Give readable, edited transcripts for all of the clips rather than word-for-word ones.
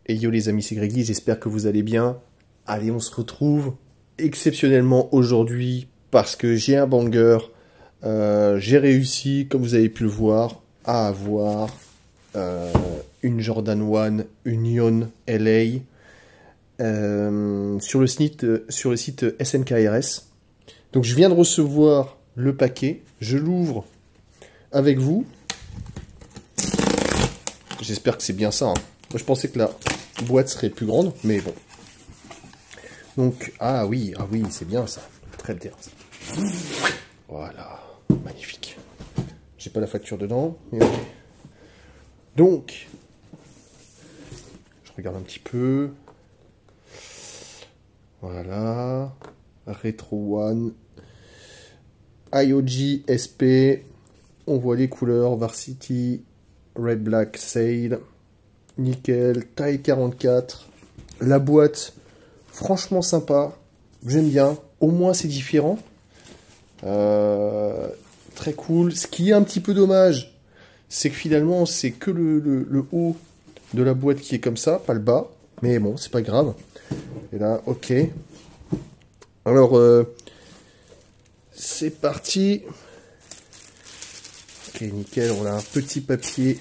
Et yo les amis, c'est Grégory, j'espère que vous allez bien. Allez, on se retrouve exceptionnellement aujourd'hui parce que j'ai un banger. J'ai réussi, comme vous avez pu le voir, à avoir une Jordan 1 Union LA sur le site SNKRS. Donc je viens de recevoir le paquet, je l'ouvre avec vous. J'espère que c'est bien ça, hein. Moi, je pensais que la boîte serait plus grande, mais bon. Donc, ah oui, c'est bien ça. Très bien. Ça. Voilà, magnifique. J'ai pas la facture dedans, mais ok. Donc, je regarde un petit peu. Voilà. Retro One. IOG SP. On voit les couleurs. Varsity. Red Black Sail. Nickel, taille 44. La boîte, franchement sympa. J'aime bien. Au moins, c'est différent. Très cool. Ce qui est un petit peu dommage, c'est que finalement, c'est que le haut de la boîte qui est comme ça, pas le bas. Mais bon, c'est pas grave. Et là, ok. Alors, c'est parti. Ok, nickel. On a un petit papier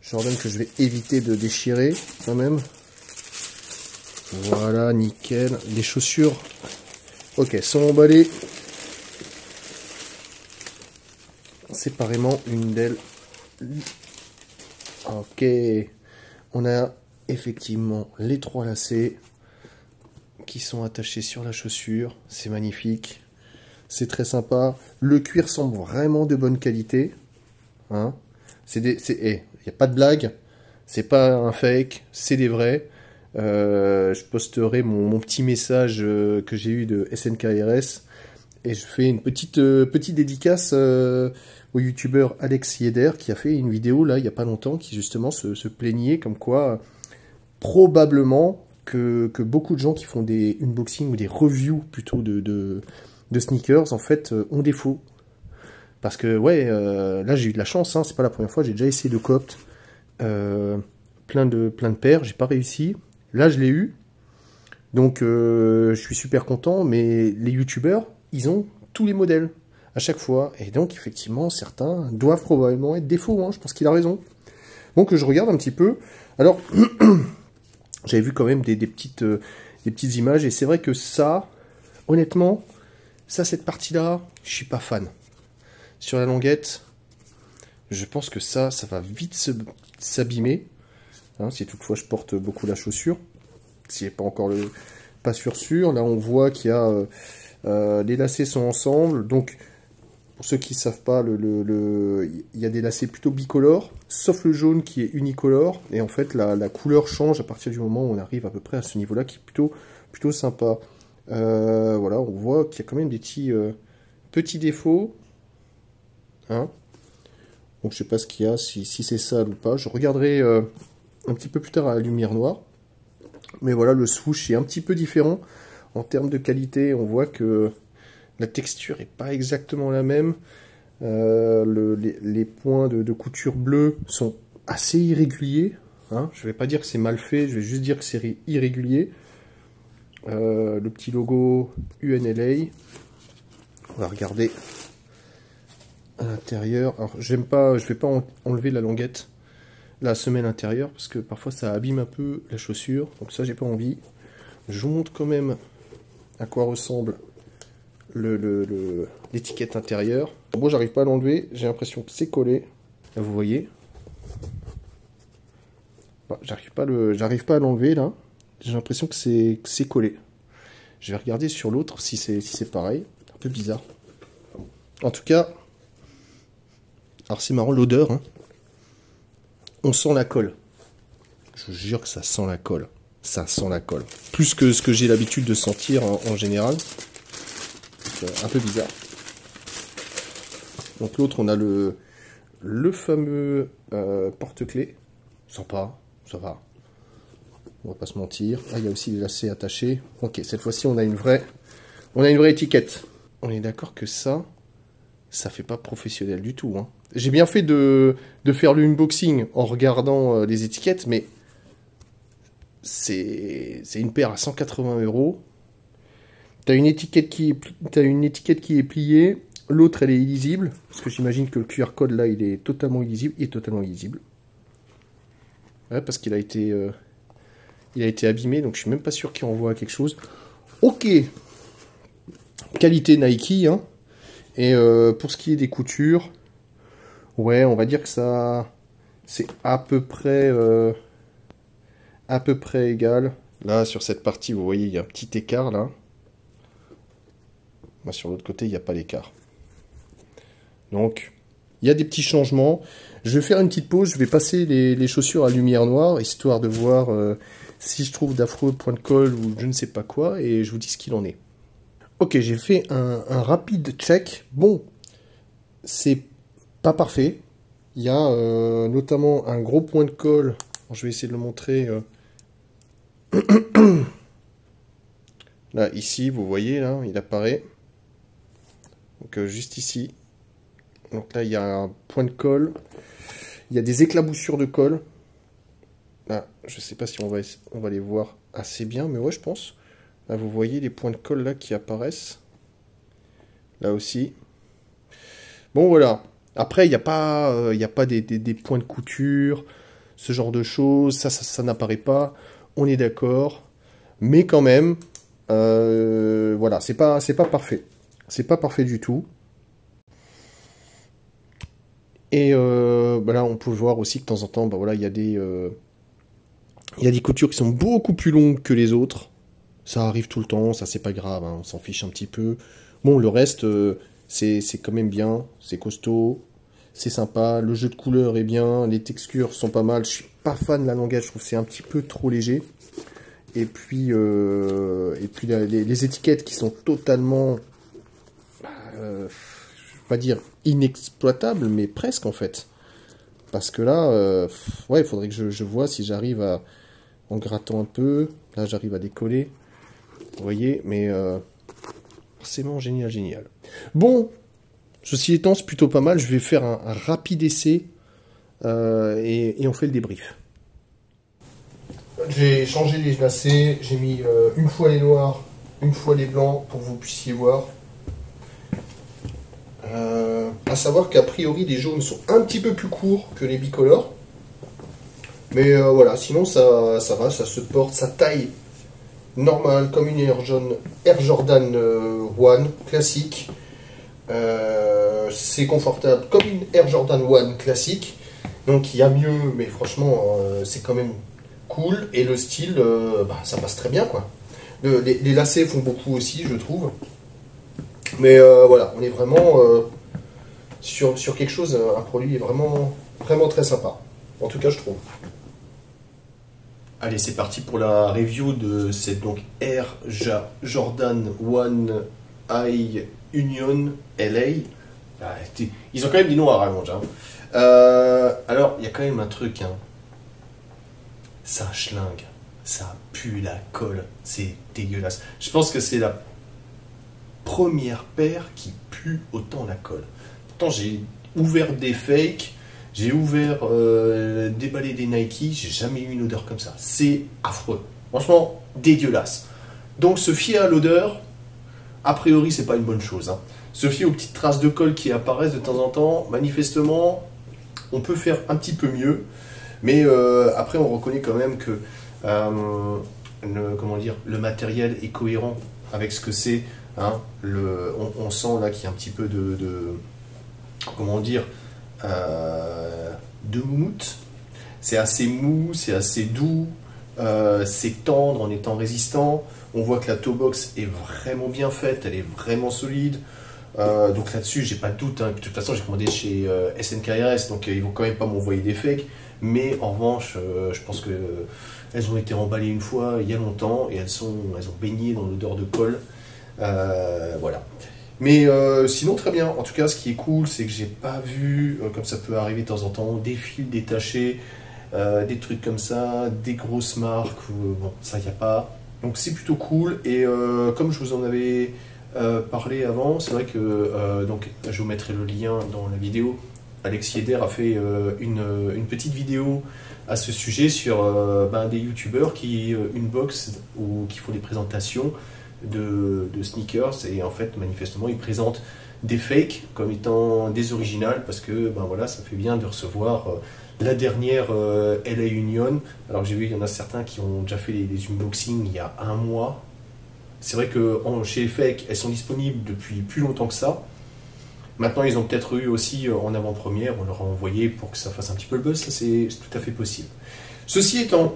Jordan que je vais éviter de déchirer quand même. Voilà, nickel. Les chaussures, ok, sont emballées séparément, une d'elles. Ok, on a effectivement les 3 lacets qui sont attachés sur la chaussure. C'est magnifique, c'est très sympa. Le cuir semble vraiment de bonne qualité, hein. Il n'y a pas de blague, c'est pas un fake, c'est des vrais. Je posterai mon petit message que j'ai eu de SNKRS et je fais une petite dédicace au youtubeur Alex Yeder qui a fait une vidéo là il n'y a pas longtemps qui justement se plaignait comme quoi probablement que beaucoup de gens qui font des unboxings ou des reviews plutôt de sneakers en fait ont défaut. Parce que, ouais, là, j'ai eu de la chance, hein, c'est pas la première fois, j'ai déjà essayé de coopter plein de paires, j'ai pas réussi. Là, je l'ai eu, donc je suis super content, mais les youtubeurs, ils ont tous les modèles, à chaque fois. Et donc, effectivement, certains doivent probablement être défauts, hein, je pense qu'il a raison. Donc, je regarde un petit peu. Alors, j'avais vu quand même des petites images, et c'est vrai que ça, honnêtement, cette partie-là, je suis pas fan. Sur la languette, je pense que ça va vite s'abîmer. Hein, si toutefois je porte beaucoup la chaussure. Si n'est pas encore pas sûr. Là, on voit qu'il y a les lacets sont ensemble. Donc, pour ceux qui ne savent pas, il y a des lacets plutôt bicolores, sauf le jaune qui est unicolore. Et en fait, la couleur change à partir du moment où on arrive à peu près à ce niveau-là, qui est plutôt sympa. Voilà, on voit qu'il y a quand même des petits défauts. Hein, donc je sais pas ce qu'il y a, si c'est sale ou pas. Je regarderai un petit peu plus tard à la lumière noire. Mais voilà, le swoosh est un petit peu différent. En termes de qualité, on voit que la texture est pas exactement la même. Les points de couture bleue sont assez irréguliers. Hein, je vais pas dire que c'est mal fait, je vais juste dire que c'est irrégulier. Le petit logo UNLA. On va regarder à l'intérieur. Alors je vais pas enlever la languette, la semelle intérieure, parce que parfois ça abîme un peu la chaussure, donc ça j'ai pas envie. Je vous montre quand même à quoi ressemble l'étiquette intérieure. Bon, j'arrive pas à l'enlever, j'ai l'impression que c'est collé. Là, vous voyez, bah, j'arrive pas à l'enlever là, j'ai l'impression que c'est collé. Je vais regarder sur l'autre si c'est pareil, un peu bizarre. En tout cas, alors c'est marrant l'odeur, hein. On sent la colle. Je vous jure que ça sent la colle. Ça sent la colle. Plus que ce que j'ai l'habitude de sentir en général. Donc, un peu bizarre. Donc l'autre, on a le fameux porte-clés. Sympa, ça va. On va pas se mentir. Ah, il y a aussi les lacets attachés. Ok, cette fois-ci, on a une vraie étiquette. On est d'accord que ça fait pas professionnel du tout, hein. J'ai bien fait de faire l'unboxing en regardant les étiquettes, mais c'est une paire à 180 €. T'as une étiquette qui est pliée, l'autre elle est illisible, parce que j'imagine que le QR code là il est totalement illisible, Ouais, parce qu'il a été abîmé, donc je suis même pas sûr qu'il renvoie à quelque chose. Ok, qualité Nike, hein. Et pour ce qui est des coutures, ouais, on va dire que ça, c'est à peu près égal. Là, sur cette partie, vous voyez, il y a un petit écart là. Moi, sur l'autre côté, il n'y a pas d'écart. Donc, il y a des petits changements. Je vais faire une petite pause. Je vais passer les chaussures à lumière noire, histoire de voir si je trouve d'affreux points de colle ou je ne sais pas quoi. Et je vous dis ce qu'il en est. Ok, j'ai fait un rapide check. Bon, c'est pas parfait. Il y a notamment un gros point de colle. Je vais essayer de le montrer. Là, ici, vous voyez, là, il apparaît. Donc, juste ici. Donc là, il y a un point de colle. Il y a des éclaboussures de colle. Là, je ne sais pas si on va les voir assez bien, mais ouais, je pense. Là, vous voyez les points de colle là qui apparaissent. Là aussi. Bon, voilà. Après, il n'y a pas des points de couture, ce genre de choses. Ça n'apparaît pas. On est d'accord. Mais quand même, voilà, c'est pas parfait. C'est pas parfait du tout. Et bah là, on peut voir aussi que de temps en temps, bah voilà, il y a des coutures qui sont beaucoup plus longues que les autres. Ça arrive tout le temps, ça c'est pas grave, hein, on s'en fiche un petit peu. Bon, le reste, c'est quand même bien, c'est costaud, c'est sympa, le jeu de couleurs est bien, les textures sont pas mal. Je suis pas fan de la languette, je trouve que c'est un petit peu trop léger. Et puis les étiquettes qui sont totalement, je vais pas dire inexploitables, mais presque en fait. Parce que là, ouais, il faudrait que je vois si j'arrive à, en grattant un peu, là j'arrive à décoller. Vous voyez, mais forcément génial, génial. Bon, ceci étant, c'est plutôt pas mal. Je vais faire un rapide essai et on fait le débrief. J'ai changé les lacets, j'ai mis une fois les noirs, une fois les blancs pour que vous puissiez voir. À savoir qu'a priori les jaunes sont un petit peu plus courts que les bicolores. Mais voilà, sinon ça va, ça se porte, ça taille normal, comme une Air Jordan 1 classique. C'est confortable, comme une Air Jordan 1 classique. Donc il y a mieux, mais franchement, c'est quand même cool. Et le style, bah, ça passe très bien, quoi. Les lacets font beaucoup aussi, je trouve. Mais voilà, on est vraiment sur quelque chose, un produit vraiment très sympa. En tout cas, je trouve. Allez, c'est parti pour la review de cette donc Air Jordan 1 High Union LA. Ah, ils ont quand même des noms à rallonge. Hein. Alors, il y a quand même un truc. Hein. Ça schlingue. Ça pue la colle. C'est dégueulasse. Je pense que c'est la première paire qui pue autant la colle. Pourtant, j'ai ouvert des fakes. J'ai ouvert, déballé des Nike, j'ai jamais eu une odeur comme ça. C'est affreux. Franchement, dégueulasse. Donc, se fier à l'odeur, a priori, c'est pas une bonne chose. Hein. Se fier aux petites traces de colle qui apparaissent de temps en temps, manifestement, on peut faire un petit peu mieux. Mais après, on reconnaît quand même que le matériel est cohérent avec ce que c'est. Hein. On sent là qu'il y a un petit peu de comment dire, de moumoute. C'est assez mou, c'est assez doux, c'est tendre en étant résistant. On voit que la toe box est vraiment bien faite, elle est vraiment solide. Donc là-dessus, j'ai pas de doute. Hein. De toute façon, j'ai commandé chez SNKRS, donc ils vont quand même pas m'envoyer des fakes. Mais en revanche, je pense que elles ont été emballées une fois il y a longtemps et elles ont baigné dans l'odeur de colle. Voilà. Mais sinon très bien, en tout cas ce qui est cool c'est que j'ai pas vu, comme ça peut arriver de temps en temps, des fils détachés, des trucs comme ça, des grosses marques, bon ça y a pas, donc c'est plutôt cool. Et comme je vous en avais parlé avant, c'est vrai que donc je vous mettrai le lien dans la vidéo, Alex Yeder a fait une petite vidéo à ce sujet sur des youtubeurs qui unbox ou qui font des présentations de sneakers, et en fait manifestement ils présentent des fakes comme étant des originales, parce que voilà, ça fait bien de recevoir la dernière LA Union. Alors j'ai vu, il y en a certains qui ont déjà fait les unboxings il y a un mois. C'est vrai que chez les fakes, elles sont disponibles depuis plus longtemps que ça. Maintenant, ils ont peut-être eu aussi en avant-première, on leur a envoyé pour que ça fasse un petit peu le buzz, ça c'est tout à fait possible. Ceci étant,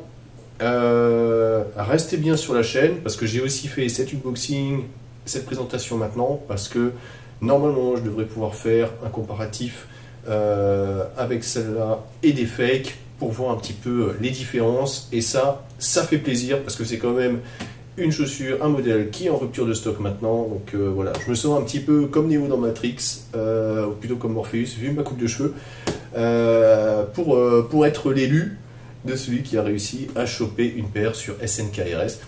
restez bien sur la chaîne, parce que j'ai aussi fait cet unboxing, cette présentation maintenant, parce que normalement, je devrais pouvoir faire un comparatif avec celle-là et des fakes, pour voir un petit peu les différences, et ça fait plaisir, parce que c'est quand même une chaussure, un modèle qui est en rupture de stock maintenant, donc voilà, je me sens un petit peu comme Neo dans Matrix, ou plutôt comme Morpheus, vu ma coupe de cheveux, pour être l'élu de celui qui a réussi à choper une paire sur SNKRS.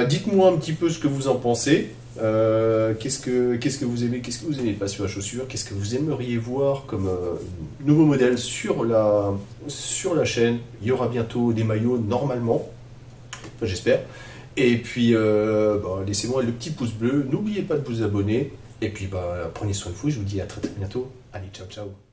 Dites-moi un petit peu ce que vous en pensez, qu'est-ce que vous aimez, qu'est-ce que vous aimez pas sur la chaussure, qu'est-ce que vous aimeriez voir comme nouveau modèle sur la chaîne. Il y aura bientôt des maillots normalement, enfin, j'espère. Et puis, laissez-moi le petit pouce bleu, n'oubliez pas de vous abonner, et puis prenez soin de vous, je vous dis à très très bientôt, allez ciao ciao.